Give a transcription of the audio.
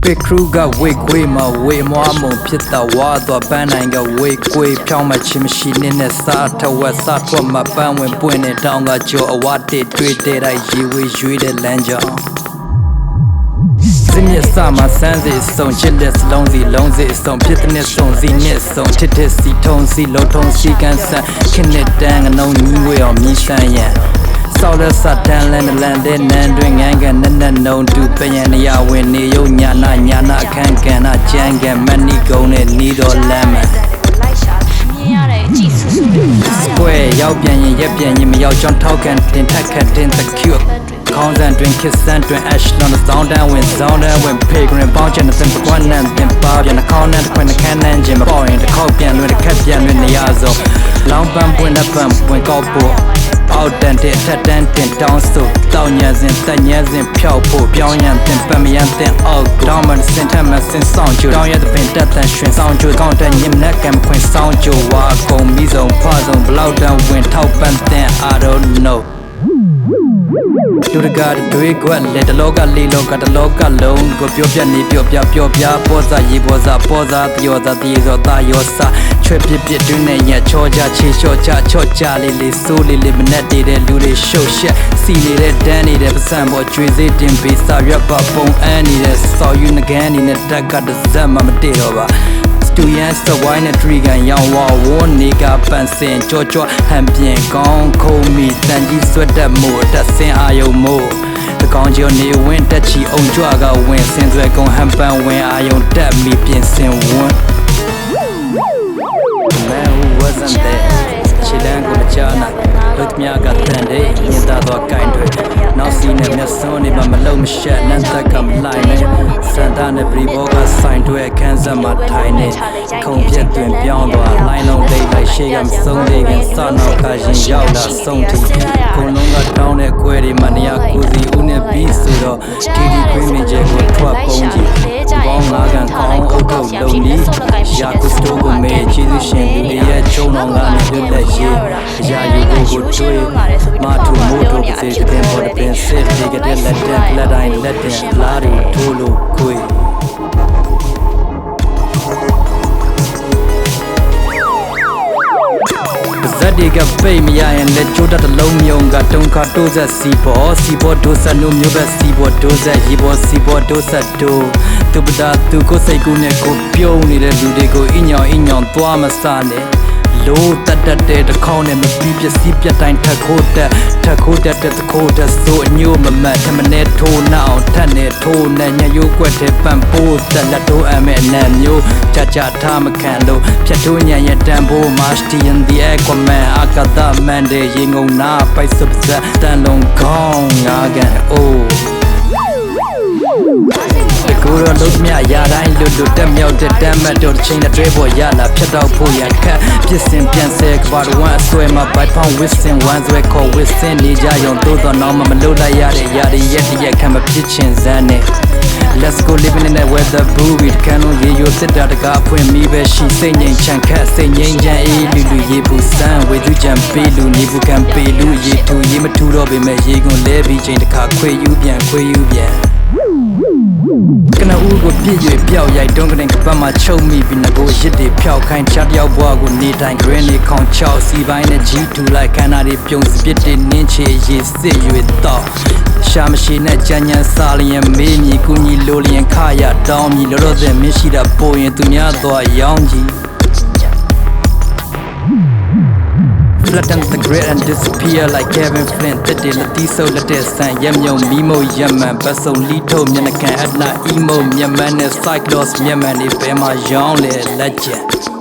Big crew got wig way my way moဖြစ်တာဝါတော့ပန်းနိုင်ကဝေးကွေးဖြောင်းမှချင်းမရှိနဲ့စားထဝက်စားထွက်မှပန်းဝင်ပွင့်နေတောင်းကကြောအဝတ်တေတွေ့တဲ့တိုင်းရေဝေးရွေးတဲ့လမ်းကြောင်းစင်ရစမှာစမ်းစီစုံချစ်လက်စလုံးစီလုံးစီစုံဖြစ်တဲ့စုံစီနဲ့စုံချစ်တဲ့စီထုံစီလုံးထုံစီကန်ဆန်ခနဲ့တန်းကနှုံညီဝေအောင်မြည်ဆန်းရန်ဆောက်လက်စတန်လန်လန်တဲ့နန်းတွင်ငန်းကန်နဲ့နှုံတူပယံနေရဝင်နေယုံညာနာအခန်းကန်နာကြမ်းကန်မနီကုန်းနဲ့နီးတော်လမ်းမှာSquare ရောက်ပြန်ရင်ရက်ပြန်ရင်မရောက်ကြောင်းထောက်ကန်တင်ထက်ခတ်တင်သကျူခေါင်းစံတွင်ခစ်စံတွင် Ashland သောင်းတန်းဝင် Pigrin ပေါင်းချင်တဲ့ပကွမ်းနံပြင်ပါပြန်ခေါင်းနဲ့ခွင်ခန်းနှန်းခြင်းမပေါ့ရင်တစ်ခေါက်ပြန်လွင်တစ်ခက်ပြန်လွင်နေရစုံလောင်းပန်းပွင့်တဲ့ပန်းပွင့်ကောက်ဖို့အောက်တန်တဲ့ထက်တန်းတင်တောင်းဆိုတောင်းညံစဉ်တက်ညံစဉ်ဖြောက်ဖို့ပြောင်းရန်တင်ပတ်မရန်တင်အောက်တောင်းမစင်ထမစင်ဆောင်ကျတောင်းရတဲ့ပင်တက်တန်ရွှင်ဆောင်ကျကောင်းတဲ့ညင်နဲ့ကံခွင်ဆောင်ကျဝါကုန်ပြီးဆုံးဖွာဆုံးဘလောက်တန်ဝင်ထောက်ပန်းတဲ့ I don't know Du ga de gwa le de loga le loga de loga long go pyo pya ni pyo pya po sa yi po sa tyo da ti so ta yo sa chwe pit twin ne nya cho ja chi cho ja le so le mnet de de lu de show shit si ne de dan ni de pasan bo chwe se tin be sa yat ba pong an ni de so yu na gan ni ne tat ga de zat ma te do ba Tu yan so wine and tree gan yang wa won ni ga pan sin cho han pian gong ko mi tan ji swat dat mo dat sin a yong mo the gong jiu ni win dat chi ong jwa ga win sin zwe gong han pan win a yong dat mi pian sin won man who wasn't there chilan ko cha na look mya ga tan de yin da do kain twe now see ne mya so ni ba ma lo ma shat nan tak kam lai me san da ne pri bo ga sign twe khan zat ma thai ne ခုံပြက်တွင်ပြောင်းသွားလိုင်းလုံးလိမ့်လိုက်ရှေ့ကမဆုံးသေးခင်စနောက်ကရင်ရောက်လာဆုံးထိခုံလုံးကတောင်းတဲ့ကွယ်တွေမနေရကိုစီဦးနဲ့ပြီးဆိုတော့ဒီခွေးမင်းကျဲကိုထွက်ပုံးကြည့်ဘောင်းငါကန်ကောင်းအုတ်ထုတ်လုံးနီးရာကုစတိုကိုမဲကျေးဇူးရှင်လူတွေရဲ့ချုံတော်ကနေလွတ်လက်ရေးအရာယူကိုတွေးမာထူမို့တို့ပါစေတဲ့ပေါ်တဲ့ပင်စစ်တွေကတဲ့လက်တိုင်းလက်တင်လာရီထိုးလို့ခွေးZadiga pay me and let Joda the low myonga don't cut doza sibo dosa no myoba sibo doza yibo sibo dosa do tubda tu ko sai ku ne ko pyo ni de lu de ko inyon twa ma sa ne lo tat de the khong ne ma pi pya si pya tain thak kho dat the kho dat so nyu ma mat tham ne tho na on that ne tho na nya yo kwat the pan po tat la do a me na myo cha tha ma khan lo phat tho nya ya tan bo ma sti in the aquaman akata man de yin ngong na pai sup sa tan long gong nga gan ohကိုရလုံးမြရာတိုင်းလွတ်တက်မြောက်တဲ့တမ်းမတ်တို့ချင်းတဲ့ပေါ်ရလာဖြတ်တော့ဖို့ရခက်ပြစ်စင်ပြန်ဆဲကဘာဝမ်းအဆွဲမှာဘိုက်ဖောင်းဝစ်စင်ဝမ်းဆွဲခေါ်ဝစ်စင်နေကြရုံတိုးတော့နောက်မှမလို့လိုက်ရတဲ့ຢာရီရက်တရက်ခံမဖြစ်ချင်စမ်းနဲ့ Let's go living in that weather boo we can on ye yo sit da ga ဖွင့်မိပဲရှိစိတ်ငြိမ်ချမ်းခတ်စိတ်ငြိမ်ချမ်းအေးလူရေဘူးစမ်းဝေသူချမ်းပေးလူနေဘူးခံပေးလူရေထူရေမထူတော့ပေမဲ့ရေကုန်လဲပြီးချိန်တစ်ခါခွေယူပြန်ကနဦးကိုပြည့်ရွေပြောက်ရိုက်တွန်းကနေကပတ်မှာချုပ်မိပြီးငကိုရစ်တွေဖြောက်ခိုင်းချတယောက်ဘွားကိုနေတိုင်း green လေးခေါင်းချောက်စီပိုင်းနဲ့ G2 လိုက်ခန္ဓာတွေပြုံးစပစ်တွေနင်းချေရေစစ်ရွေတော့ရှာမရှိနဲ့ကြမ်းကြမ်းစားလျင်မေးမြည်ကူညီလိုလျင်ခရတောင်းမြည်လို့တဲ့မင်းရှိတာပို့ရင်သူများသွားရောင်းကြည့်Flatten the grid and disappear like Kevin Flint တက်တယ်လက်တီးဆုပ်လက်တဲ့ဆန်ရက်မြုံမီမို့ရက်မှန်ပတ်စုံလီထုတ်မျက်နှာကန်အနာ emo မျက်မှန်နဲ့ cyclos မျက်မှန်တွေဘယ်မှာရောင်းလဲလက်ကျန်